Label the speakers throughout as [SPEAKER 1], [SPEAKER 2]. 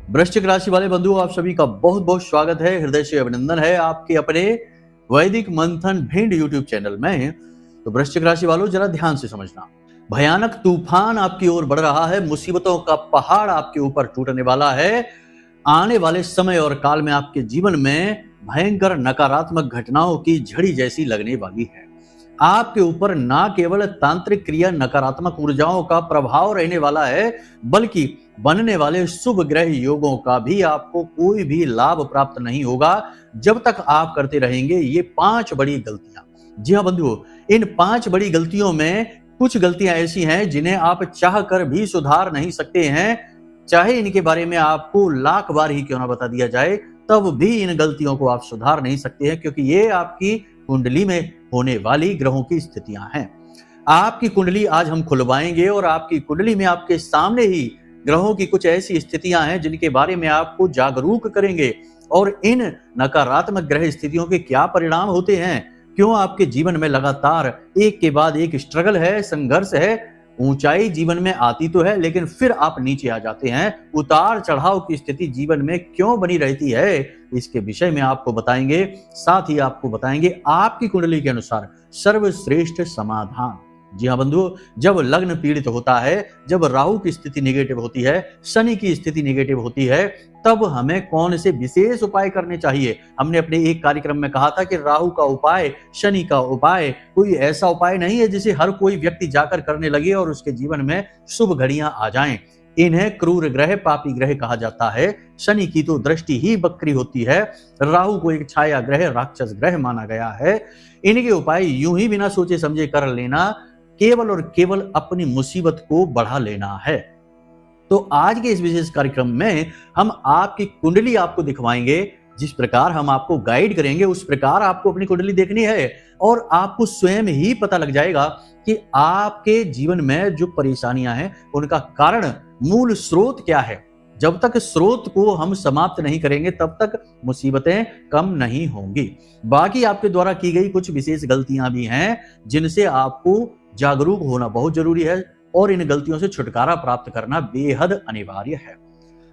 [SPEAKER 1] वृश्चिक राशि वाले बंधुओं, आप सभी का बहुत बहुत स्वागत है, हृदय से अभिनंदन है आपके अपने वैदिक मंथन भिंड यूट्यूब चैनल में। तो वृश्चिक राशि वालों, जरा ध्यान से समझना। भयानक तूफान आपकी ओर बढ़ रहा है, मुसीबतों का पहाड़ आपके ऊपर टूटने वाला है। आने वाले समय और काल में आपके जीवन में भयंकर नकारात्मक घटनाओं की झड़ी जैसी लगने वाली है। आपके ऊपर ना केवल तांत्रिक क्रिया नकारात्मक ऊर्जाओं का प्रभाव रहने वाला है, बल्कि बनने वाले शुभ ग्रह योगों का भी आपको कोई भी लाभ प्राप्त नहीं होगा जब तक आप करते रहेंगे ये 5 बड़ी गलतियां। जी हाँ बंधुओं, इन 5 बड़ी गलतियों में कुछ गलतियां ऐसी हैं जिन्हें आप चाह कर भी सुधार नहीं सकते हैं। चाहे इनके बारे में आपको लाख बार ही क्यों ना बता दिया जाए, तब भी इन गलतियों को आप सुधार नहीं सकते हैं, क्योंकि ये आपकी कुंडली में होने वाली ग्रहों की स्थितियां हैं। आपकी कुंडली आज हम खुलवाएंगे और आपकी कुंडली में आपके सामने ही ग्रहों की कुछ ऐसी स्थितियां हैं जिनके बारे में आपको जागरूक करेंगे, और इन नकारात्मक ग्रह स्थितियों के क्या परिणाम होते हैं, क्यों आपके जीवन में लगातार एक के बाद एक स्ट्रगल है, संघर्ष है। ऊंचाई जीवन में आती तो है, लेकिन फिर आप नीचे आ जाते हैं। उतार चढ़ाव की स्थिति जीवन में क्यों बनी रहती है, इसके विषय में आपको बताएंगे। साथ ही आपको बताएंगे आपकी कुंडली के अनुसार सर्वश्रेष्ठ समाधान। जी हाँ बंधुओं, जब लग्न पीड़ित होता है, जब राहु की स्थिति नेगेटिव होती है, शनि की स्थिति नेगेटिव होती है, तब हमें कौन से विशेष उपाय करने चाहिए। हमने अपने एक कार्यक्रम में कहा था कि राहु का उपाय, शनि का उपाय कोई ऐसा उपाय नहीं है जिसे हर कोई व्यक्ति जाकर करने लगे और उसके जीवन में शुभ घड़ियां आ जाएं। इन्हें क्रूर ग्रह, पापी ग्रह कहा जाता है। शनि की तो दृष्टि ही बकरी होती है, राहु को एक छाया ग्रह, राक्षस ग्रह माना गया है। इनके उपाय यूं ही बिना सोचे समझे कर लेना केवल और केवल अपनी मुसीबत को बढ़ा लेना है। तो आज के इस विशेष कार्यक्रम में हम आपकी कुंडली आपको दिखवाएंगे। जिस प्रकार हम आपको गाइड करेंगे उस प्रकार आपको अपनी कुंडली देखनी है, और आपको स्वयं ही पता लग जाएगा कि आपके जीवन में जो परेशानियां हैं उनका कारण, मूल स्रोत क्या है। जब तक स्रोत को हम समाप्त नहीं करेंगे तब तक मुसीबतें कम नहीं होंगी। बाकी आपके द्वारा की गई कुछ विशेष गलतियां भी हैं जिनसे आपको जागरूक होना बहुत जरूरी है, और इन गलतियों से छुटकारा प्राप्त करना बेहद अनिवार्य है,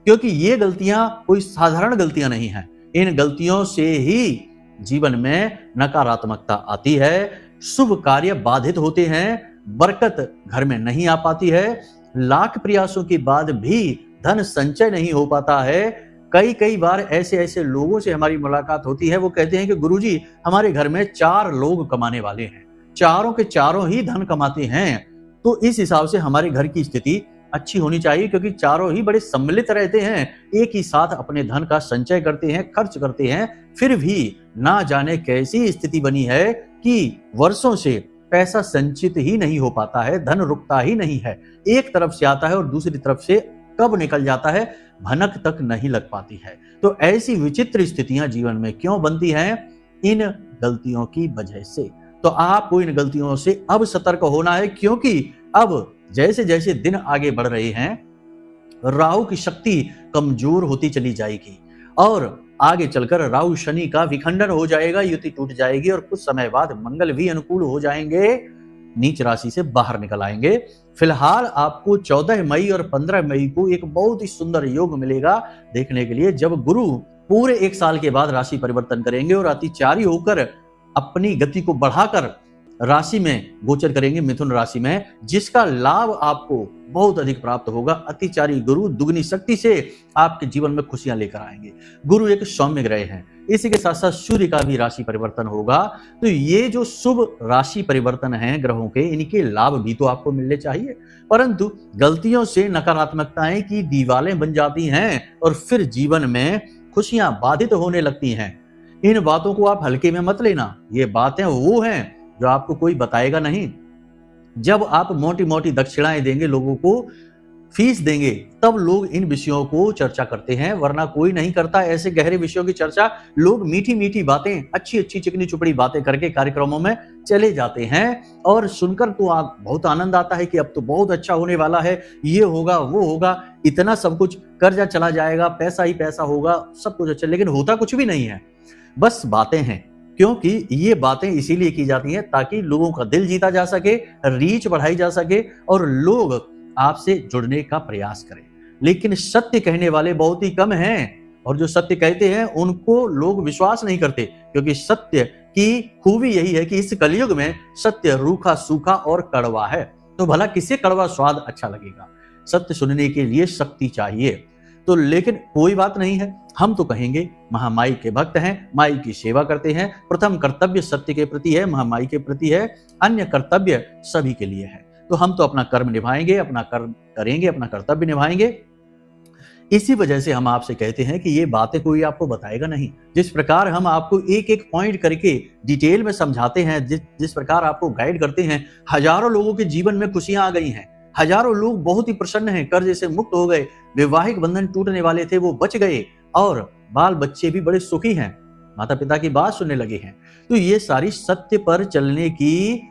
[SPEAKER 1] क्योंकि ये गलतियां कोई साधारण गलतियां नहीं हैं। इन गलतियों से ही जीवन में नकारात्मकता आती है, शुभ कार्य बाधित होते हैं, बरकत घर में नहीं आ पाती है, लाख प्रयासों के बाद भी धन संचय नहीं हो पाता है। कई बार ऐसे लोगों से हमारी मुलाकात होती है, वो कहते हैं कि गुरुजी, हमारे घर में 4 लोग कमाने वाले हैं, चारों के चारों ही धन कमाते हैं। तो इस हिसाब से हमारे घर की स्थिति अच्छी होनी चाहिए, क्योंकि चारों ही बड़े सम्मिलित रहते हैं, एक ही साथ अपने धन का संचय करते हैं, खर्च करते हैं। फिर भी ना जाने कैसी स्थिति बनी है कि वर्षों से पैसा संचित ही नहीं हो पाता है, धन रुकता ही नहीं है। एक तरफ से आता है और दूसरी तरफ से कब निकल जाता है, भनक तक नहीं लग पाती है। तो ऐसी विचित्र स्थितियां जीवन में क्यों बनती हैं? इन गलतियों की वजह से। तो आपको इन गलतियों से अब सतर्क होना है, क्योंकि अब जैसे जैसे दिन आगे बढ़ रहे हैं, राहु की शक्ति कमजोर होती चली जाएगी, और आगे चलकर राहु शनि का विखंडन हो जाएगा, युति टूट जाएगी, और कुछ समय बाद मंगल भी अनुकूल हो जाएंगे, नीच राशि से बाहर निकल आएंगे। फिलहाल आपको 14 मई और 15 मई को एक बहुत ही सुंदर योग मिलेगा देखने के लिए, जब गुरु पूरे 1 साल के बाद राशि परिवर्तन करेंगे और अतिचारी होकर अपनी गति को बढ़ाकर राशि में गोचर करेंगे, मिथुन राशि में, जिसका लाभ आपको बहुत अधिक प्राप्त होगा। अतिचारी गुरु दुगनी शक्ति से आपके जीवन में खुशियां लेकर आएंगे। गुरु एक सौम्य ग्रह है, इसी के साथ साथ सूर्य का भी राशि परिवर्तन होगा। तो ये जो शुभ राशि परिवर्तन है ग्रहों के, इनके लाभ भी तो आपको मिलने चाहिए, परंतु गलतियों से नकारात्मकताएं की दीवारें बन जाती हैं और फिर जीवन में खुशियां बाधित होने लगती हैं। इन बातों को आप हल्के में मत लेना, ये बातें वो हैं जो आपको कोई बताएगा नहीं। जब आप मोटी मोटी दक्षिणाएं देंगे, लोगों को फीस देंगे, तब लोग इन विषयों को चर्चा करते हैं, वरना कोई नहीं करता ऐसे गहरे विषयों की चर्चा। लोग मीठी मीठी बातें, अच्छी अच्छी चिकनी चुपड़ी बातें करके कार्यक्रमों में चले जाते हैं, और सुनकर तो आप बहुत आनंद आता है कि अब तो बहुत अच्छा होने वाला है, ये होगा वो होगा, इतना सब कुछ, कर्जा चला जाएगा, पैसा ही पैसा होगा, सब कुछ अच्छा, लेकिन होता कुछ भी नहीं है, बस बातें हैं। क्योंकि ये बातें इसीलिए की जाती हैं ताकि लोगों का दिल जीता जा सके, रीच बढ़ाई जा सके, और लोग आपसे जुड़ने का प्रयास करें। लेकिन सत्य कहने वाले बहुत ही कम हैं, और जो सत्य कहते हैं उनको लोग विश्वास नहीं करते, क्योंकि सत्य की खूबी यही है कि इस कलयुग में सत्य रूखा सूखा और कड़वा है। तो भला किसे कड़वा स्वाद अच्छा लगेगा? सत्य सुनने के लिए शक्ति चाहिए। तो लेकिन कोई बात नहीं है, हम तो कहेंगे महामाई के भक्त हैं, माई की सेवा करते हैं, प्रथम कर्तव्य सत्य के प्रति है, महामाई के प्रति है, अन्य कर्तव्य सभी के लिए है। तो हम तो अपना कर्म निभाएंगे, अपना कर्म करेंगे, अपना कर्तव्य निभाएंगे। इसी वजह से हम आपसे कहते हैं कि ये बातें कोई आपको बताएगा नहीं। जिस प्रकार हम आपको एक एक पॉइंट करके डिटेल में समझाते हैं, जिस प्रकार आपको गाइड करते हैं, हजारों लोगों के जीवन में खुशियां आ गई हैं, हजारों लोग बहुत ही प्रसन्न हैं, कर्ज से मुक्त हो गए, वैवाहिक बंधन टूटने वाले थे वो बच गए, और बाल बच्चे भी बड़े सुखी हैं, माता पिता की बात सुनने लगे हैं। तो ये सारी सत्य पर चलने की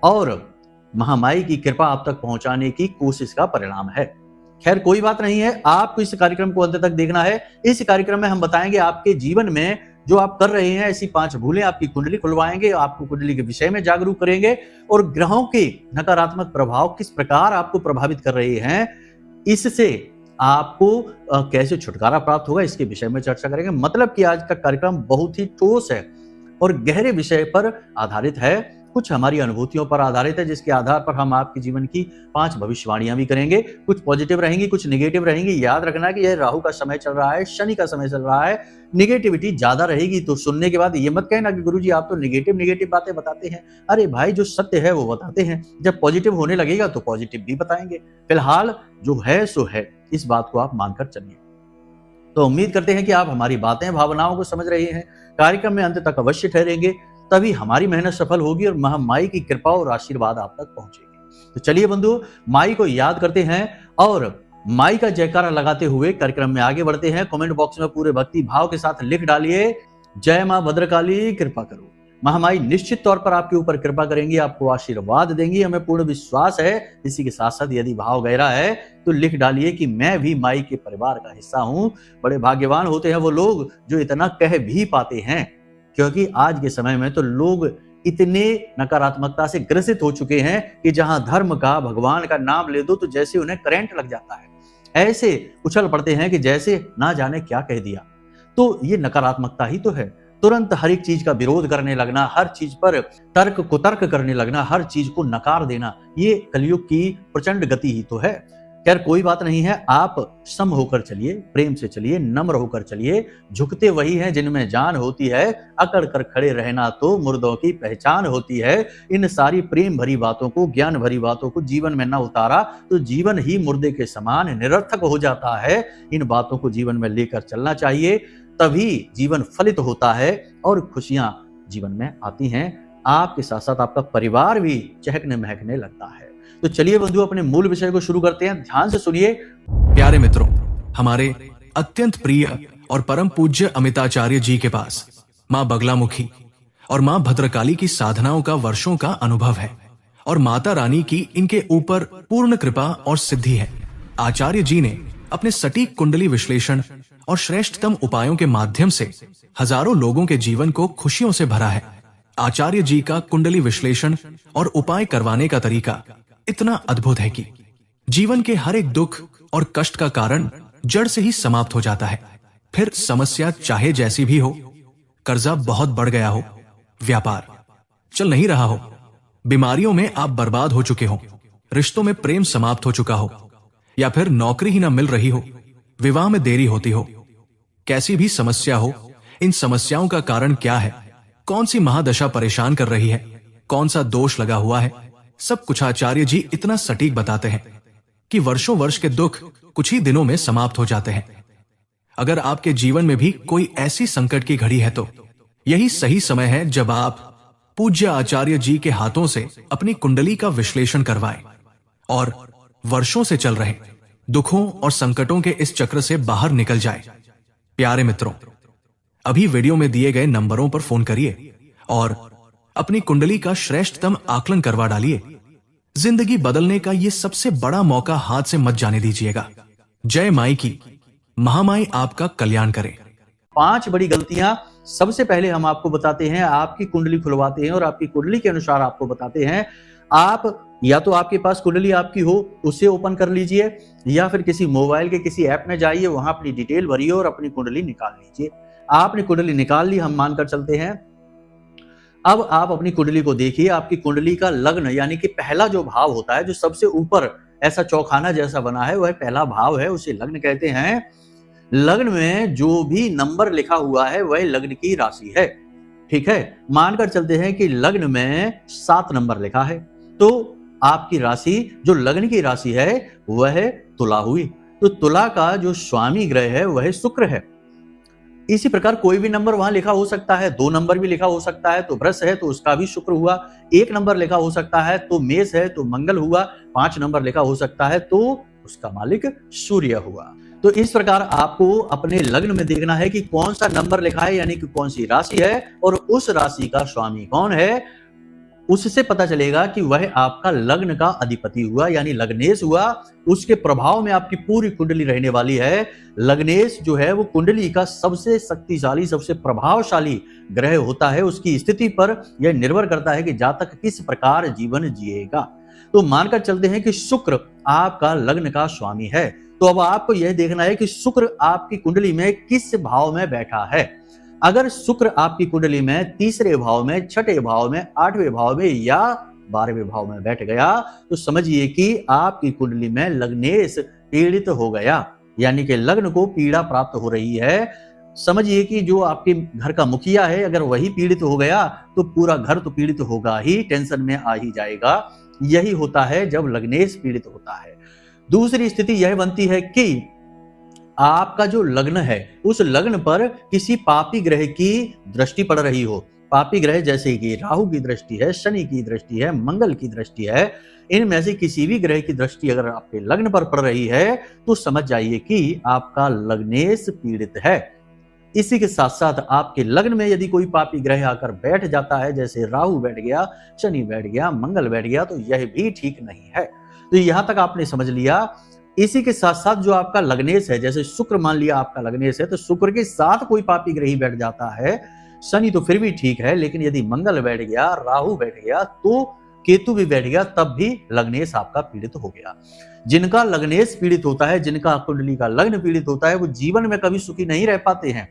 [SPEAKER 1] और महामाई की कृपा आप तक पहुंचाने की कोशिश का परिणाम है। खैर कोई बात नहीं है, आपको इस कार्यक्रम को अंत तक देखना है। इस कार्यक्रम में हम बताएंगे आपके जीवन में जो आप कर रहे हैं ऐसी 5 भूलें, आपकी कुंडली खुलवाएंगे, आपको कुंडली के विषय में जागरूक करेंगे, और ग्रहों के नकारात्मक प्रभाव किस प्रकार आपको प्रभावित कर रहे हैं, इससे आपको कैसे छुटकारा प्राप्त होगा, इसके विषय में चर्चा करेंगे। मतलब कि आज का कार्यक्रम बहुत ही ठोस है और गहरे विषय पर आधारित है, कुछ हमारी अनुभूतियों पर आधारित है, जिसके आधार पर हम आपके जीवन की 5 भविष्यवाणियां भी करेंगे। कुछ पॉजिटिव रहेंगी, कुछ नेगेटिव रहेंगी। याद रखना कि यह राहु का समय चल रहा है, शनि का समय चल रहा है, नेगेटिविटी ज्यादा रहेगी। तो सुनने के बाद ये मत कहना कि गुरुजी आप तो नेगेटिव बातें बताते हैं। अरे भाई, जो सत्य है वो बताते हैं, जब पॉजिटिव होने लगेगा तो पॉजिटिव भी बताएंगे। फिलहाल जो है सो है, इस बात को आप मानकर चलिए। तो उम्मीद करते हैं कि आप हमारी बातें भावनाओं को समझ रहे हैं, कार्यक्रम में अंत तक अवश्य ठहरेंगे, तभी हमारी मेहनत सफल होगी और महामाई की कृपा और आशीर्वाद आप तक पहुंचेगी। तो चलिए बंधु, माई को याद करते हैं और माई का जयकारा लगाते हुए कार्यक्रम में आगे बढ़ते हैं। कमेंट बॉक्स में पूरे भक्ति भाव के साथ लिख डालिए, जय मां भद्रकाली कृपा करो। महामाई निश्चित तौर पर आपके ऊपर कृपा करेंगी, आपको आशीर्वाद देंगी, हमें पूर्ण विश्वास है। इसी के साथ साथ यदि भाव गहरा है तो लिख डालिए कि मैं भी माई के परिवार का हिस्सा हूं। बड़े भाग्यवान होते हैं वो लोग जो इतना कह भी पाते हैं, क्योंकि आज के समय में तो लोग इतने नकारात्मकता से ग्रसित हो चुके हैं कि जहां धर्म का, भगवान का नाम ले दो तो जैसे उन्हें करंट लग जाता है, ऐसे उछल पड़ते हैं कि जैसे ना जाने क्या कह दिया। तो ये नकारात्मकता ही तो है। तुरंत हर एक चीज का विरोध करने लगना, हर चीज पर तर्क कुतर्क करने लगना, हर चीज को नकार देना, ये कलयुग की प्रचंड गति ही तो है। खैर कोई बात नहीं है, आप सम होकर चलिए, प्रेम से चलिए, नम्र होकर चलिए। झुकते वही हैं जिनमें जान होती है, अकड़ कर खड़े रहना तो मुर्दों की पहचान होती है। इन सारी प्रेम भरी बातों को, ज्ञान भरी बातों को जीवन में न उतारा तो जीवन ही मुर्दे के समान निरर्थक हो जाता है। इन बातों को जीवन में लेकर चलना चाहिए, तभी जीवन फलित होता है और खुशियां जीवन में आती हैं। आपके साथ साथ आपका परिवार भी चहकने महकने लगता है। तो चलिए बंधु, अपने मूल विषय को शुरू करते हैं, ध्यान से सुनिए।
[SPEAKER 2] प्यारे मित्रों, हमारे अत्यंत प्रिय और परम पूज्य अमिताचार्य जी के पास मां बगलामुखी और मां भद्रकाली की साधनाओं का वर्षों का अनुभव है और माता रानी की इनके ऊपर पूर्ण कृपा और सिद्धि है। आचार्य जी ने अपने सटीक कुंडली विश्लेषण और श्रेष्ठतम उपायों के माध्यम से हजारों लोगों के जीवन को खुशियों से भरा है। आचार्य जी का कुंडली विश्लेषण और उपाय करवाने का तरीका इतना अद्भुत है कि जीवन के हर एक दुख और कष्ट का कारण जड़ से ही समाप्त हो जाता है। फिर समस्या चाहे जैसी भी हो, कर्जा बहुत बढ़ गया हो, व्यापार चल नहीं रहा हो, बीमारियों में आप बर्बाद हो चुके हो, रिश्तों में प्रेम समाप्त हो चुका हो, या फिर नौकरी ही ना मिल रही हो, विवाह में देरी होती हो, कैसी भी समस्या हो, इन समस्याओं का कारण क्या है, कौन सी महादशा परेशान कर रही है, कौन सा दोष लगा हुआ है, सब कुछ आचार्य जी इतना सटीक बताते हैं कि वर्षों वर्ष के दुख कुछ ही दिनों में समाप्त हो जाते हैं। अगर आपके जीवन में भी कोई ऐसी संकट की घड़ी है तो यही सही समय है जब आप पूज्य आचार्य जी के हाथों से अपनी कुंडली का विश्लेषण करवाएं और वर्षों से चल रहे दुखों और संकटों के इस चक्र से बाहर निकल जाए। प्यारे मित्रों, अभी वीडियो में दिए गए नंबरों पर फोन करिए और अपनी कुंडली का श्रेष्ठतम आकलन करवा डालिए। जिंदगी बदलने का ये सबसे बड़ा मौका हाथ से मत जाने दीजिएगा। जय माई की, महामाई आपका कल्याण करे।
[SPEAKER 1] 5 बड़ी गलतियां सबसे पहले हम आपको बताते हैं, आपकी कुंडली खुलवाते हैं और आपकी कुंडली के अनुसार आपको बताते हैं। आप या तो आपके पास कुंडली आपकी हो, उससे ओपन कर लीजिए, या फिर किसी मोबाइल के किसी ऐप में जाइए, वहां अपनी डिटेल भरिए और अपनी कुंडली निकाल लीजिए। आपने कुंडली निकाल ली, हम मानकर चलते हैं। अब आप अपनी कुंडली को देखिए, आपकी कुंडली का लग्न यानी कि पहला जो भाव होता है, जो सबसे ऊपर ऐसा चौखाना जैसा बना है, वह पहला भाव है, उसे लग्न कहते हैं। लग्न में जो भी नंबर लिखा हुआ है वह लग्न की राशि है। ठीक है, मानकर चलते हैं कि लग्न में 7 नंबर लिखा है, तो आपकी राशि जो लग्न की राशि है वह तुला हुई। तो तुला का जो स्वामी ग्रह है वह शुक्र है। इसी प्रकार कोई भी नंबर वहां लिखा हो सकता है, 2 नंबर भी लिखा हो सकता है तो वृष है तो उसका भी शुक्र हुआ, 1 नंबर लिखा हो सकता है तो मेष है तो मंगल हुआ, 5 नंबर लिखा हो सकता है तो उसका मालिक सूर्य हुआ। तो इस प्रकार आपको अपने लग्न में देखना है कि कौन सा नंबर लिखा है, यानी कि कौन सी राशि है और उस राशि का स्वामी कौन है। उससे पता चलेगा कि वह आपका लग्न का अधिपति हुआ, यानी लग्नेश हुआ। उसके प्रभाव में आपकी पूरी कुंडली रहने वाली है। लग्नेश जो है वो कुंडली का सबसे शक्तिशाली, सबसे प्रभावशाली ग्रह होता है। उसकी स्थिति पर यह निर्भर करता है कि जातक किस प्रकार जीवन जिएगा। तो मानकर चलते हैं कि शुक्र आपका लग्न का स्वामी है। तो अब आपको यह देखना है कि शुक्र आपकी कुंडली में किस भाव में बैठा है। अगर शुक्र आपकी कुंडली में तीसरे भाव में, छठे भाव में, 8वें भाव में या 12वें भाव में बैठ गया तो समझिए कि आपकी कुंडली में लग्नेश पीड़ित हो गया, यानी कि लग्न को पीड़ा प्राप्त हो रही है। समझिए कि जो आपके घर का मुखिया है, अगर वही पीड़ित हो गया तो पूरा घर तो पीड़ित होगा ही, टेंशन में आ ही जाएगा। यही होता है जब लग्नेश पीड़ित होता है। दूसरी स्थिति यह बनती है कि आपका जो लग्न है उस लग्न पर किसी पापी ग्रह की दृष्टि पड़ रही हो। पापी ग्रह जैसे कि राहु की दृष्टि है, शनि की दृष्टि है, मंगल की दृष्टि है, इनमें से किसी भी ग्रह की दृष्टि अगर आपके लग्न पर पड़ रही है तो समझ जाइए कि आपका लग्नेश पीड़ित है। इसी के साथ साथ आपके लग्न में यदि कोई पापी ग्रह आकर बैठ जाता है, जैसे राहु बैठ गया, शनि बैठ गया, मंगल बैठ गया, तो यह भी ठीक नहीं है। तो यहां तक आपने समझ लिया। इसी के साथ साथ जो आपका लग्नेश है, जैसे शुक्र मान लिया आपका लग्नेश है, तो शुक्र के साथ कोई पापी ग्रही बैठ जाता है, शनि तो फिर भी ठीक है, लेकिन यदि मंगल बैठ गया, राहु बैठ गया, तो केतु भी बैठ गया, तब भी लग्नेश आपका पीड़ित हो गया। जिनका लग्नेश पीड़ित होता है, जिनका कुंडली का लग्न पीड़ित होता है, वो जीवन में कभी सुखी नहीं रह पाते हैं।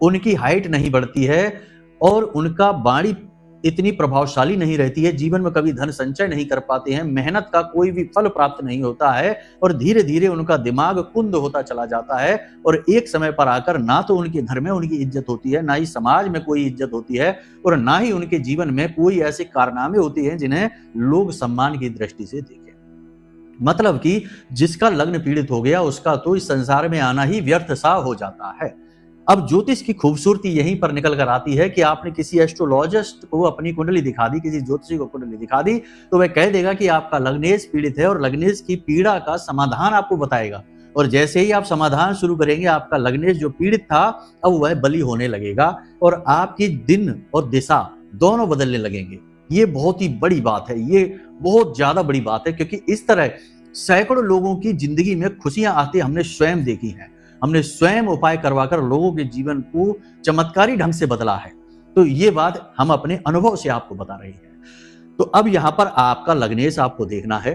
[SPEAKER 1] उनकी हाइट नहीं बढ़ती है और उनका वाणी इतनी प्रभावशाली नहीं रहती है, जीवन में कभी धन संचय नहीं कर पाते हैं, मेहनत का कोई भी फल प्राप्त नहीं होता है और धीरे धीरे उनका दिमाग कुंद होता चला जाता है और एक समय पर आकर ना तो उनके घर में उनकी इज्जत होती है, ना ही समाज में कोई इज्जत होती है और ना ही उनके जीवन में कोई ऐसे कारनामे होते हैं जिन्हें लोग सम्मान की दृष्टि से देखें। मतलब कि जिसका लग्न पीड़ित हो गया उसका तो इस संसार में आना ही व्यर्थ सा हो जाता है। अब ज्योतिष की खूबसूरती यहीं पर निकल कर आती है कि आपने किसी एस्ट्रोलॉजिस्ट को अपनी कुंडली दिखा दी, किसी ज्योतिषी को कुंडली दिखा दी, तो वह कह देगा कि आपका लग्नेश पीड़ित है और लग्नेश की पीड़ा का समाधान आपको बताएगा। और जैसे ही आप समाधान शुरू करेंगे, आपका लग्नेश जो पीड़ित था अब वह बली होने लगेगा और आपकी दिन और दिशा दोनों बदलने लगेंगे। ये बहुत ही बड़ी बात है, ये बहुत ज्यादा बड़ी बात है, क्योंकि इस तरह सैकड़ों लोगों की जिंदगी में खुशियां आती हमने स्वयं देखी हैं। हमने स्वयं उपाय करवाकर लोगों के जीवन को चमत्कारी ढंग से बदला है। तो ये बात हम अपने अनुभव से आपको बता रहे हैं। तो अब यहां पर आपका लग्नेश आपको देखना है।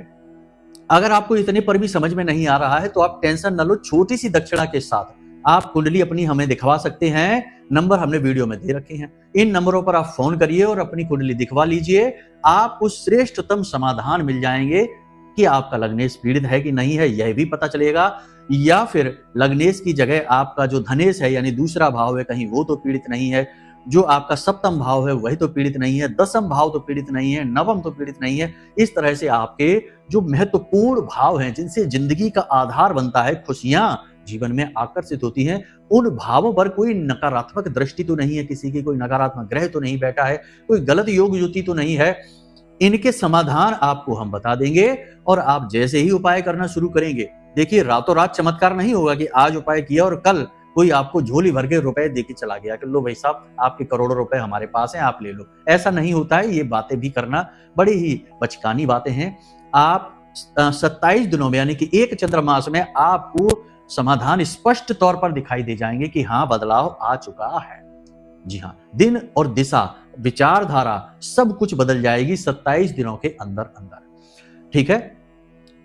[SPEAKER 1] अगर आपको इतने पर भी समझ में नहीं आ रहा है तो आप टेंशन न लो, छोटी सी दक्षिणा के साथ आप कुंडली अपनी हमें दिखवा सकते हैं। नंबर हमने वीडियो में दे रखे हैं, इन नंबरों पर आप फोन करिए और अपनी कुंडली दिखवा लीजिए। आपको श्रेष्ठतम समाधान मिल जाएंगे कि आपका लग्नेश पीड़ित है कि नहीं है, यह भी पता चलेगा, या फिर लग्नेश की जगह आपका जो धनेश है यानी दूसरा भाव है, कहीं वो तो पीड़ित नहीं है, जो आपका सप्तम भाव है वही तो पीड़ित नहीं है, दसम भाव तो पीड़ित नहीं है, नवम तो पीड़ित नहीं है। इस तरह से आपके जो महत्वपूर्ण भाव हैं, जिनसे जिंदगी का आधार बनता है, खुशियां जीवन में आकर्षित होती हैं, उन भावों पर कोई नकारात्मक दृष्टि तो नहीं है, किसी की कोई नकारात्मक ग्रह तो नहीं बैठा है, कोई गलत योग युति तो नहीं है। इनके समाधान आपको हम बता देंगे और आप जैसे ही उपाय करना शुरू करेंगे, देखिए रातों रात चमत्कार नहीं होगा कि आज उपाय किया और कल कोई आपको झोली भर के रुपए देके चला गया कि लो भाई साहब आपके करोड़ों रुपए हमारे पास हैं, आप ले लो। ऐसा नहीं होता है। ये बातें भी करना बड़ी ही बचकानी बातें हैं। आप 27 दिनों में यानी कि एक चंद्रमास में आपको समाधान स्पष्ट तौर पर दिखाई दे जाएंगे कि हाँ, बदलाव आ चुका है। जी हाँ, दिन और दिशा, विचारधारा सब कुछ बदल जाएगी 27 दिनों के अंदर अंदर। ठीक है,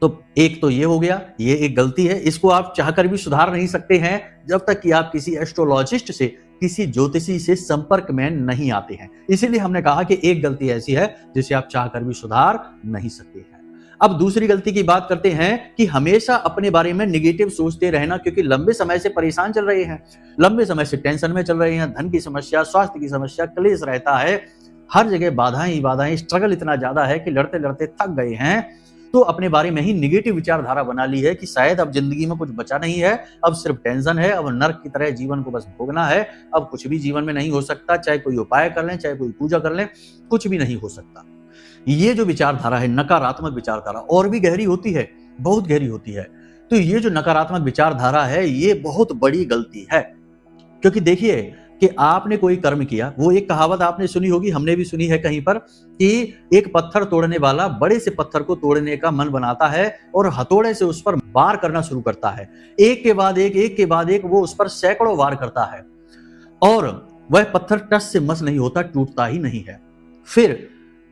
[SPEAKER 1] तो एक तो ये हो गया, ये एक गलती है, इसको आप चाहकर भी सुधार नहीं सकते हैं जब तक कि आप किसी एस्ट्रोलॉजिस्ट से, किसी ज्योतिषी से संपर्क में नहीं आते हैं। इसीलिए हमने कहा कि एक गलती ऐसी है जिसे आप चाहकर भी सुधार नहीं सकते हैं। अब दूसरी गलती की बात करते हैं कि हमेशा अपने बारे में नेगेटिव सोचते रहना, क्योंकि लंबे समय से परेशान चल रहे हैं, लंबे समय से टेंशन में चल रहे हैं, धन की समस्या, स्वास्थ्य की समस्या, क्लेश रहता है, हर जगह बाधाएं ही बाधाएं, स्ट्रगल इतना ज्यादा है कि लड़ते लड़ते थक गए हैं, तो अपने बारे में ही निगेटिव विचारधारा बना ली है कि शायद अब जिंदगी में कुछ बचा नहीं है, अब सिर्फ टेंशन है, अब नर्क की तरह जीवन को बस भोगना है, अब कुछ भी जीवन में नहीं हो सकता, चाहे कोई उपाय कर लें, चाहे कोई पूजा कर लें, कुछ भी नहीं हो सकता। ये जो विचारधारा है, नकारात्मक विचारधारा, और भी गहरी होती है, बहुत गहरी होती है। तो ये जो नकारात्मक विचारधारा है, ये बहुत बड़ी गलती है। क्योंकि देखिए कि आपने कोई कर्म किया, वो एक कहावत आपने सुनी होगी, हमने भी सुनी है कहीं पर, कि एक पत्थर तोड़ने वाला बड़े से पत्थर को तोड़ने का मन बनाता है और हथौड़े से उस पर वार करना शुरू करता है, एक के बाद एक वो उस पर सैकड़ों वार करता है, और वह पत्थर टस से मस नहीं होता, टूटता ही नहीं है। फिर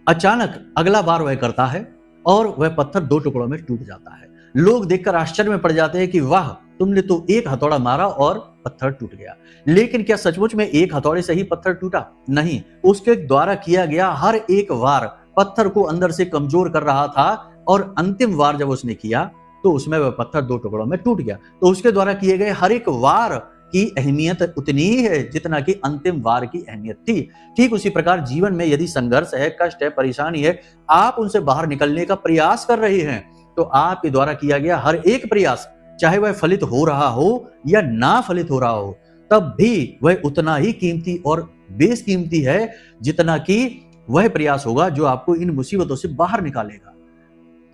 [SPEAKER 1] अचानक अगला बार वह करता है और वह पत्थर 2 टुकड़ों में टूट जाता है। लोग देखकर आश्चर्य में पड़ जाते हैं कि वाह, तुमने तो एक हथौड़ा मारा और पत्थर टूट गया। लेकिन क्या सचमुच में एक हथौड़े से ही पत्थर टूटा? नहीं, उसके द्वारा किया गया हर एक वार पत्थर को अंदर से कमजोर कर रहा था, और अंतिम वार जब उसने किया तो उसमें वह पत्थर 2 टुकड़ों में टूट गया। तो उसके द्वारा किए गए हर एक वार की अहमियत उतनी ही है जितना कि अंतिम वार की अहमियत थी। ठीक उसी प्रकार जीवन में यदि संघर्ष है, कष्ट है, परेशानी है, आप उनसे बाहर निकलने का प्रयास कर रहे हैं, तो आपके द्वारा किया गया हर एक प्रयास, चाहे वह फलित हो रहा हो या ना फलित हो रहा हो, तब भी वह उतना ही कीमती और बेशकीमती है जितना कि वह प्रयास होगा जो आपको इन मुसीबतों से बाहर निकालेगा।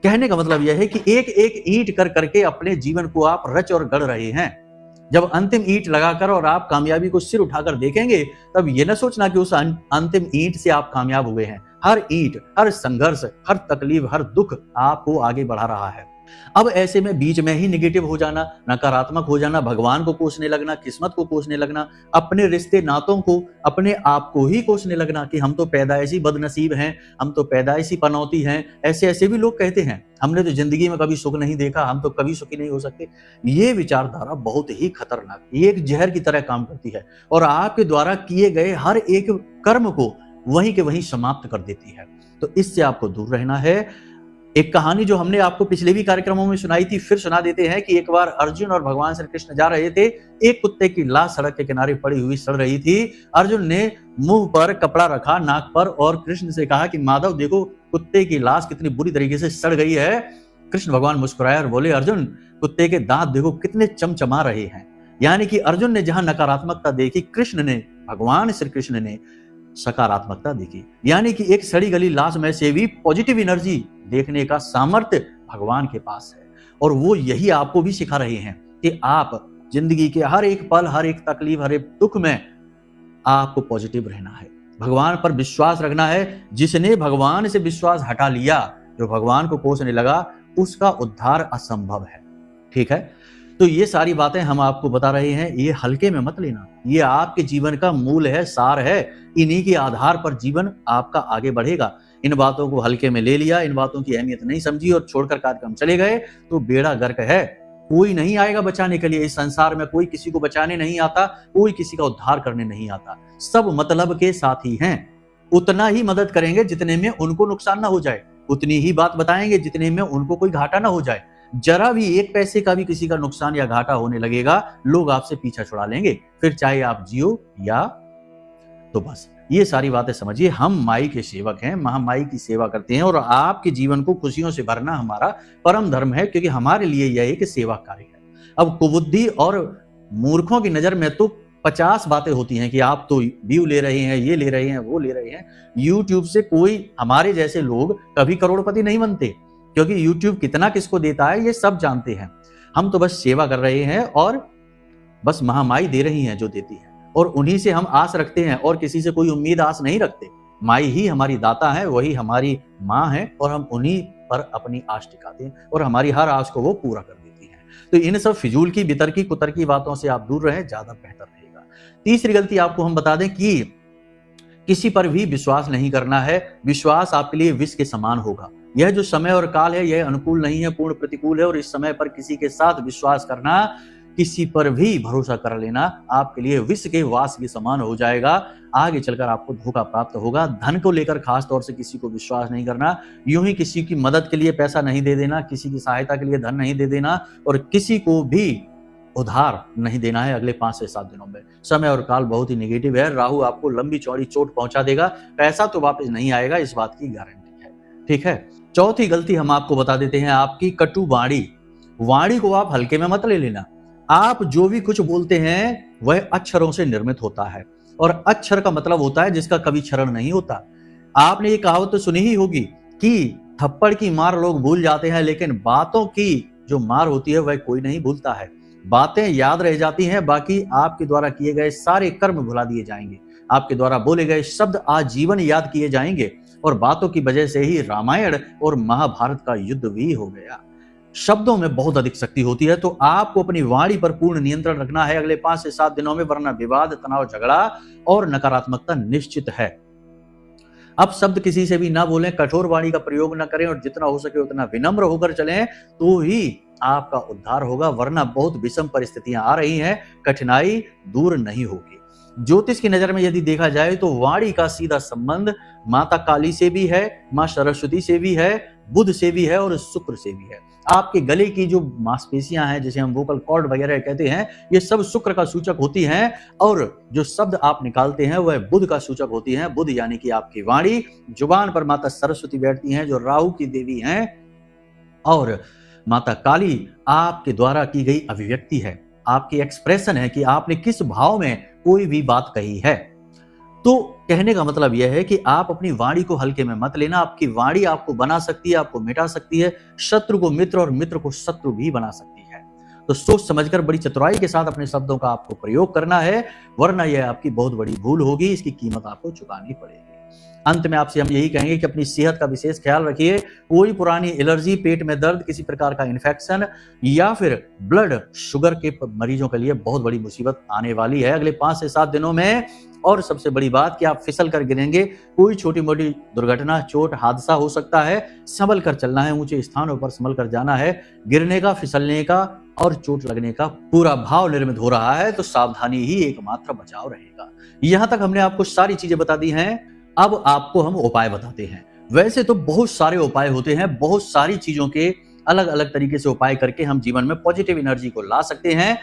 [SPEAKER 1] कहने का मतलब यह है कि एक एक ईंट कर करके अपने जीवन को आप रच और गढ़ रहे हैं। जब अंतिम ईंट लगाकर और आप कामयाबी को सिर उठाकर देखेंगे, तब यह न सोचना कि उस अंतिम ईंट से आप कामयाब हुए हैं। हर ईंट, हर संघर्ष, हर तकलीफ, हर दुख आपको आगे बढ़ा रहा है। अब ऐसे में बीच में ही नेगेटिव हो जाना, नकारात्मक हो जाना, भगवान को कोसने लगना, किस्मत को कोसने लगना, अपने रिश्ते नातों को, अपने आप को ही कोसने लगना कि हम तो पैदाइशी बदनसीब हैं, हम तो पैदाइशी पनौती हैं, ऐसे ऐसे भी लोग कहते हैं, हमने तो जिंदगी में कभी सुख नहीं देखा, हम तो कभी सुखी नहीं हो सकते। ये विचारधारा बहुत ही खतरनाक, ये एक जहर की तरह काम करती है और आपके द्वारा किए गए हर एक कर्म को वहीं के वहीं समाप्त कर देती है। तो इससे आपको दूर रहना है। एक कहानी जो हमने आपको पिछले भी कार्यक्रमों में सुनाई थी, फिर सुना देते हैं कि एक बार अर्जुन और भगवान श्री कृष्ण जा रहे थे। एक कुत्ते की लाश सड़क के किनारे पड़ी हुई सड़ रही थी। अर्जुन ने मुंह पर कपड़ा रखा, नाक पर, और कृष्ण से कहा कि माधव देखो, कुत्ते की लाश कितनी बुरी तरीके से सड़ गई है। कृष्ण भगवान मुस्कुराए और बोले, अर्जुन, कुत्ते के दांत देखो कितने चमचमा रहे हैं। यानी कि अर्जुन ने जहां नकारात्मकता देखी, कृष्ण ने, भगवान श्री कृष्ण ने सकारात्मकता देखी। यानी कि एक सड़ी गली लाश में से भी पॉजिटिव एनर्जी देखने का सामर्थ्य भगवान के पास है, और वो यही आपको भी सिखा रहे हैं कि आप जिंदगी के हर एक पल, हर एक तकलीफ, हर एक दुख में आपको पॉजिटिव रहना है, भगवान पर विश्वास रखना है। जिसने भगवान से विश्वास हटा लिया, जो भगवान को कोसने लगा, उसका उद्धार असंभव है। ठीक है, तो ये सारी बातें हम आपको बता रहे हैं, ये हल्के में मत लेना, ये आपके जीवन का मूल है, सार है। इन्हीं के आधार पर जीवन आपका आगे बढ़ेगा। इन बातों को हल्के में ले लिया, इन बातों की अहमियत नहीं समझी और छोड़कर कार्यक्रम चले गए, तो बेड़ा गर्क है। कोई नहीं आएगा बचाने के लिए। इस संसार में कोई किसी को बचाने नहीं आता, कोई किसी का उद्धार करने नहीं आता। सब मतलब के साथी हैं, उतना ही मदद करेंगे जितने में उनको नुकसान ना हो जाए, उतनी ही बात बताएंगे जितने में उनको कोई घाटा ना हो जाए। जरा भी एक पैसे का भी किसी का नुकसान या घाटा होने लगेगा, लोग आपसे पीछा छुड़ा लेंगे, फिर चाहे आप जियो या तो बस। ये सारी बातें समझिए। हम माई के सेवक हैं, महामाई की सेवा करते हैं, और आपके जीवन को खुशियों से भरना हमारा परम धर्म है, क्योंकि हमारे लिए यह एक सेवा कार्य है। अब कुबुद्धि और मूर्खों की नजर में तो 50 बातें होती हैं कि आप तो व्यू ले रहे हैं, ये ले रहे हैं, वो ले रहे हैं। यूट्यूब से कोई, हमारे जैसे लोग कभी करोड़पति नहीं बनते, क्योंकि यूट्यूब कितना किसको देता है ये सब जानते हैं। हम तो बस सेवा कर रहे हैं, और बस महामाई दे रही हैं जो देती है, और उन्हीं से हम आस रखते हैं, और किसी से कोई उम्मीद आस नहीं रखते। माई ही हमारी दाता है, वही हमारी माँ है, और हम उन्हीं पर अपनी आस टिकाते हैं, और हमारी हर आस को वो पूरा कर देती है। तो इन सब फिजूल की, बितरकी, कुतरकी बातों से आप दूर रहें, ज्यादा बेहतर रहेगा। तीसरी गलती आपको हम बता दें कि किसी पर भी विश्वास नहीं करना है। विश्वास आपके लिए विष के समान होगा। यह जो समय और काल है यह अनुकूल नहीं है, पूर्ण प्रतिकूल है, और इस समय पर किसी के साथ विश्वास करना, किसी पर भी भरोसा कर लेना आपके लिए विष के वास के समान हो जाएगा। आगे चलकर आपको धोखा प्राप्त होगा। धन को लेकर खास तौर से किसी को विश्वास नहीं करना, यूं ही किसी की मदद के लिए पैसा नहीं दे देना, किसी की सहायता के लिए धन नहीं दे देना, और किसी को भी उधार नहीं देना है अगले 5 से 7 दिनों में। समय और काल बहुत ही नेगेटिव है। राहु आपको लंबी चौड़ी चोट पहुंचा देगा, पैसा तो वापस नहीं आएगा, इस बात की गारंटी है। ठीक है। चौथी गलती हम आपको बता देते हैं, आपकी कटु वाणी। वाणी को आप हल्के में मत ले लेना। आप जो भी कुछ बोलते हैं वह अक्षरों से निर्मित होता है, और अक्षर का मतलब होता है जिसका कभी क्षरण नहीं होता। आपने ये कहावत तो सुनी ही होगी कि थप्पड़ की मार लोग भूल जाते हैं, लेकिन बातों की जो मार होती है वह कोई नहीं भूलता है। बातें याद रह जाती हैं, बाकी आपके द्वारा किए गए सारे कर्म भुला दिए जाएंगे। आपके द्वारा बोले गए शब्द आजीवन याद किए जाएंगे, और बातों की वजह से ही रामायण और महाभारत का युद्ध भी हो गया। शब्दों में बहुत अधिक शक्ति होती है, तो आपको अपनी वाणी पर पूर्ण नियंत्रण रखना है अगले 5 से 7 दिनों में, वरना विवाद, तनाव, झगड़ा और नकारात्मकता निश्चित है। अब शब्द किसी से भी ना बोलें, कठोर वाणी का प्रयोग ना करें, और जितना हो सके उतना विनम्र होकर चलें, तो ही आपका उद्धार होगा, वरना बहुत विषम परिस्थितियां आ रही हैं, कठिनाई दूर नहीं होगी। ज्योतिष की नजर में यदि देखा जाए तो वाणी का सीधा संबंध माता काली से भी है, मां सरस्वती से भी है, बुध से भी है और शुक्र से भी है। आपके गले की जो मांसपेशियां हैं, जिसे हम वोकल कॉर्ड वगैरह कहते हैं, ये सब शुक्र का सूचक होती हैं, और जो शब्द आप निकालते हैं वह बुध का सूचक होती हैं। बुध यानी कि आपकी वाणी। जुबान पर माता सरस्वती बैठती हैं, जो राहु की देवी हैं, और माता काली आपके द्वारा की गई अभिव्यक्ति है, आपकी एक्सप्रेशन है कि आपने किस भाव में कोई भी बात कही है। तो कहने का मतलब यह है कि आप अपनी वाणी को हल्के में मत लेना। आपकी वाणी आपको बना सकती है, आपको मिटा सकती है, शत्रु को मित्र और मित्र को शत्रु भी बना सकती है। तो सोच समझकर बड़ी चतुराई के साथ अपने शब्दों का आपको प्रयोग करना है, वरना यह आपकी बहुत बड़ी भूल होगी, इसकी कीमत आपको चुकानी पड़ेगी। अंत में आपसे हम यही कहेंगे कि अपनी सेहत का विशेष ख्याल रखिए। कोई पुरानी एलर्जी, पेट में दर्द, किसी प्रकार का इन्फेक्शन या फिर ब्लड शुगर के मरीजों के लिए बहुत बड़ी मुसीबत आने वाली है अगले 5 से 7 दिनों में। और सबसे बड़ी बात कि आप फिसल कर गिरेंगे, कोई छोटी मोटी दुर्घटना, चोट, हादसा हो सकता है। संभल कर चलना है, ऊंचे स्थानों पर संभल कर जाना है। गिरने का, फिसलने का और चोट लगने का पूरा भाव निर्मित हो रहा है, तो सावधानी ही एकमात्र बचाव रहेगा। यहां तक हमने आपको सारी चीजें बता दी हैं। अब आपको हम उपाय बताते हैं। वैसे तो बहुत सारे उपाय होते हैं, बहुत सारी चीजों के अलग अलग तरीके से उपाय करके हम जीवन में पॉजिटिव एनर्जी को ला सकते हैं,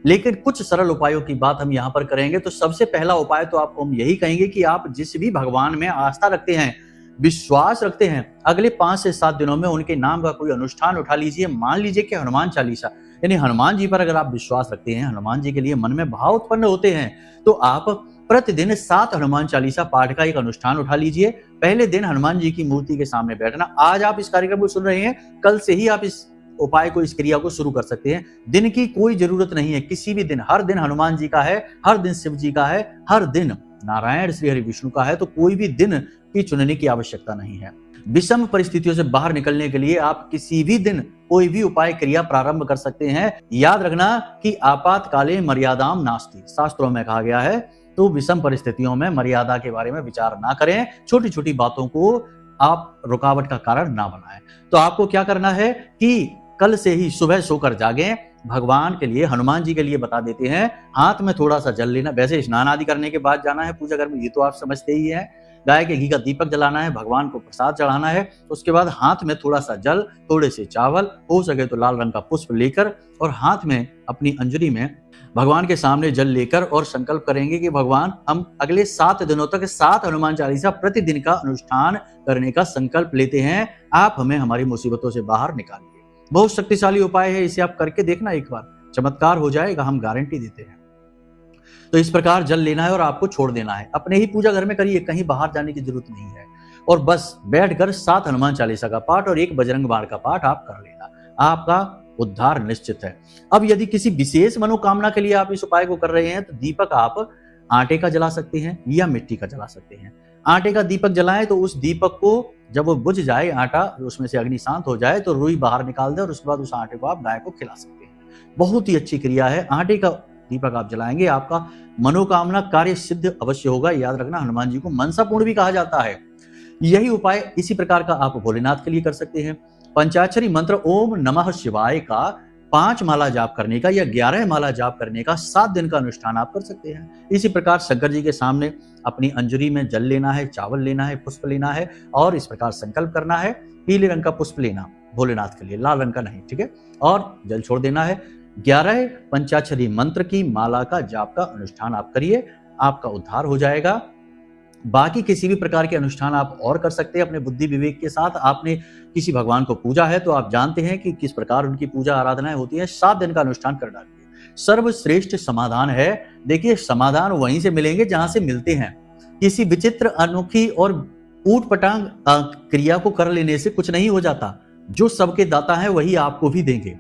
[SPEAKER 1] लेकिन कुछ सरल उपायों की बात हम यहाँ पर करेंगे। तो सबसे पहला उपाय तो आपको हम यही कहेंगे कि आप जिस भी भगवान में आस्था रखते हैं, विश्वास रखते हैं, अगले 5 से 7 दिनों में उनके नाम का कोई अनुष्ठान उठा लीजिए। मान लीजिए कि हनुमान चालीसा, यानी हनुमान जी पर अगर आप विश्वास रखते हैं, हनुमान जी के लिए मन में भाव उत्पन्न होते हैं, तो आप प्रतिदिन 7 हनुमान चालीसा पाठ का एक अनुष्ठान उठा लीजिए। पहले दिन हनुमान जी की मूर्ति के सामने बैठना। आज आप इस कार्यक्रम को सुन रहे हैं, कल से ही आप इस उपाय को, इस क्रिया को शुरू कर सकते हैं। दिन की कोई जरूरत नहीं है, किसी भी दिन, हर दिन हनुमान जी का है, हर दिन शिव जी का है, हर दिन नारायण श्री हरि विष्णु का है, तो कोई भी दिन की चुनने की आवश्यकता नहीं है। विषम परिस्थितियों से बाहर निकलने के लिए आप किसी भी दिन कोई भी उपाय क्रिया प्रारंभ कर सकते हैं। याद रखना कि आपातकाले मर्यादाम नास्ति, शास्त्रों में कहा गया है। तो विषम परिस्थितियों में मर्यादा के बारे में विचार ना करें, छोटी छोटी बातों को आप रुकावट का कारण ना बनाएं। तो आपको क्या करना है कि कल से ही सुबह सोकर जागें, भगवान के लिए, हनुमान जी के लिए बता देते हैं, हाथ में थोड़ा सा जल लेना। वैसे स्नान आदि करने के बाद जाना है पूजा घर में, ये तो आप समझते ही हैं। गाय के घी का दीपक जलाना है, भगवान को प्रसाद चढ़ाना है। उसके बाद हाथ में थोड़ा सा जल, थोड़े से चावल, हो सके तो लाल रंग का पुष्प लेकर, और हाथ में अपनी अंजलि में भगवान के सामने जल लेकर और संकल्प करेंगे कि भगवान, हम अगले 7 दिनों तक 7 हनुमान चालीसा प्रतिदिन का अनुष्ठान करने का संकल्प लेते हैं। आप हमें हमारी मुसीबतों से बाहर निकालिए। बहुत शक्तिशाली उपाय है, इसे आप करके देखना, एक बार चमत्कार हो जाएगा, हम गारंटी देते हैं। तो इस प्रकार जल लेना है और आपको छोड़ देना है। अपने ही पूजा घर में करिए, कहीं बाहर जाने की जरूरत नहीं है। और बस बैठकर 7 हनुमान चालीसा का पाठ और 1 बजरंग बाण का पाठ आप कर लेना, आपका उद्धार निश्चित है। अब यदि किसी विशेष मनोकामना के लिए आप इस उपाय को कर रहे हैं, तो दीपक आप आटे का जला सकते हैं या मिट्टी का जला सकते हैं। आटे का दीपक जलाएं तो उस दीपक को जब वो बुझ जाए, आटा उसमें से अग्नि शांत हो जाए, तो रुई बाहर निकाल दे और उसके बाद उस आटे को आप गाय को खिला सकते हैं। बहुत ही अच्छी क्रिया है। आटे का दीपक आप जलाएंगे, आपका मनोकामना कार्य सिद्ध अवश्य होगा। याद रखना, हनुमान जी को मनसा पूर्ण भी कहा जाता है। यही उपाय इसी प्रकार का आप भोलेनाथ के लिए कर सकते हैं। पंचाक्षरी मंत्र ओम नमः शिवाय का 5 माला जाप करने का या 11 माला जाप करने का 7 दिन का अनुष्ठान आप कर सकते हैं। इसी प्रकार शंकर जी के सामने अपनी अंजलि में जल लेना है, चावल लेना है, पुष्प लेना है और इस प्रकार संकल्प करना है, पीले रंग का पुष्प लेना भोलेनाथ के लिए, लाल रंग का नहीं, ठीक है, और जल छोड़ देना है। 11 पंचाक्षरी मंत्र की माला का जाप का अनुष्ठान आप करिए, आपका उद्धार हो जाएगा। बाकी किसी भी प्रकार के अनुष्ठान आप और कर सकते हैं अपने बुद्धि विवेक के साथ। आपने किसी भगवान को पूजा है तो आप जानते हैं कि किस प्रकार उनकी पूजा आराधनाएं होती है। 7 दिन का अनुष्ठान कर डालिए। सर्वश्रेष्ठ समाधान है। देखिए, समाधान वहीं से मिलेंगे जहां से मिलते हैं। किसी विचित्र, अनोखी और ऊटपटांग क्रिया को कर लेने से कुछ नहीं हो जाता। जो सबके दाता है वही आपको भी देंगे,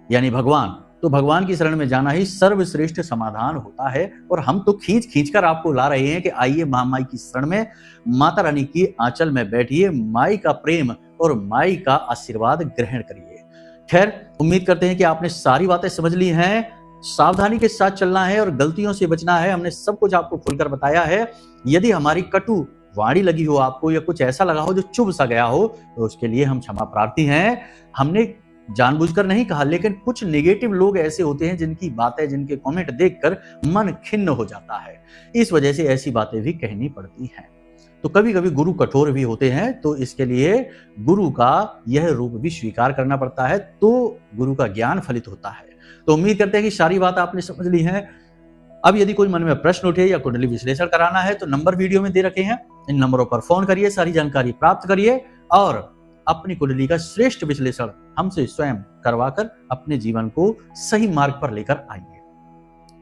[SPEAKER 1] यानी भगवान। तो भगवान की शरण में जाना ही सर्वश्रेष्ठ समाधान होता है। और हम तो खींच खींच कर आपको ला रहे हैं कि आइए महामाई की शरण में, माता रानी की आंचल में बैठिए, माई का प्रेम और माई का आशीर्वाद ग्रहण करिए। खैर, उम्मीद करते हैं कि आपने सारी बातें समझ ली हैं। सावधानी के साथ चलना है और गलतियों से बचना है। हमने सब कुछ आपको खुलकर बताया है। यदि हमारी कटु वाणी लगी हो आपको या कुछ ऐसा लगा हो जो चुभ सा गया हो तो उसके लिए हम क्षमा प्रार्थी हैं। हमने जानबूझकर नहीं कहा, लेकिन कुछ नेगेटिव लोग ऐसे होते हैं जिनकी बातें, जिनके कमेंट देखकर मन खिन्न हो जाता है। इस वजह से ऐसी बातें भी कहनी पड़ती हैं। तो कभी कभी गुरु कठोर भी होते हैं, तो इसके लिए गुरु का यह रूप भी स्वीकार करना पड़ता है, तो गुरु का ज्ञान फलित होता है। तो उम्मीद करते हैं कि सारी बात आपने समझ ली है। अब यदि कोई मन में प्रश्न उठे या कुंडली विश्लेषण कराना है तो नंबर वीडियो में दे रखे हैं। इन नंबरों पर फोन करिए, सारी जानकारी प्राप्त करिए और अपनी कुंडली का श्रेष्ठ विश्लेषण हमसे स्वयं करवाकर अपने जीवन को सही मार्ग पर लेकर आइए।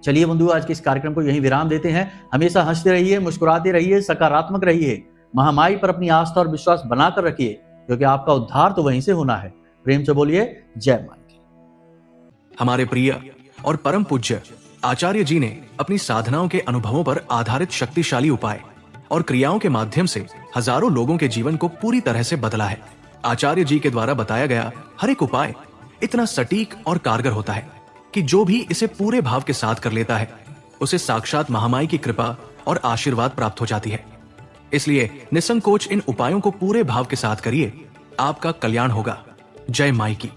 [SPEAKER 1] चलिए बंधु, आज के इस कार्यक्रम को यहीं विराम देते हैं। हमेशा हंसते रहिए, मुस्कुराते रहिए, सकारात्मक रहिए, महामाई पर अपनी आस्था और विश्वास बनाकर रखिए, क्योंकि आपका उद्धार तो वहीं से होना है। प्रेम से बोलिए जय माई की।
[SPEAKER 2] हमारे प्रिय और परम पूज्य आचार्य जी ने अपनी साधनाओं के अनुभवों पर आधारित शक्तिशाली उपाय और क्रियाओं के माध्यम से हजारों लोगों के जीवन को पूरी तरह से बदला है। आचार्य जी के द्वारा बताया गया हर एक उपाय इतना सटीक और कारगर होता है कि जो भी इसे पूरे भाव के साथ कर लेता है उसे साक्षात महामाई की कृपा और आशीर्वाद प्राप्त हो जाती है। इसलिए निसंकोच इन उपायों को पूरे भाव के साथ करिए, आपका कल्याण होगा। जय माई की।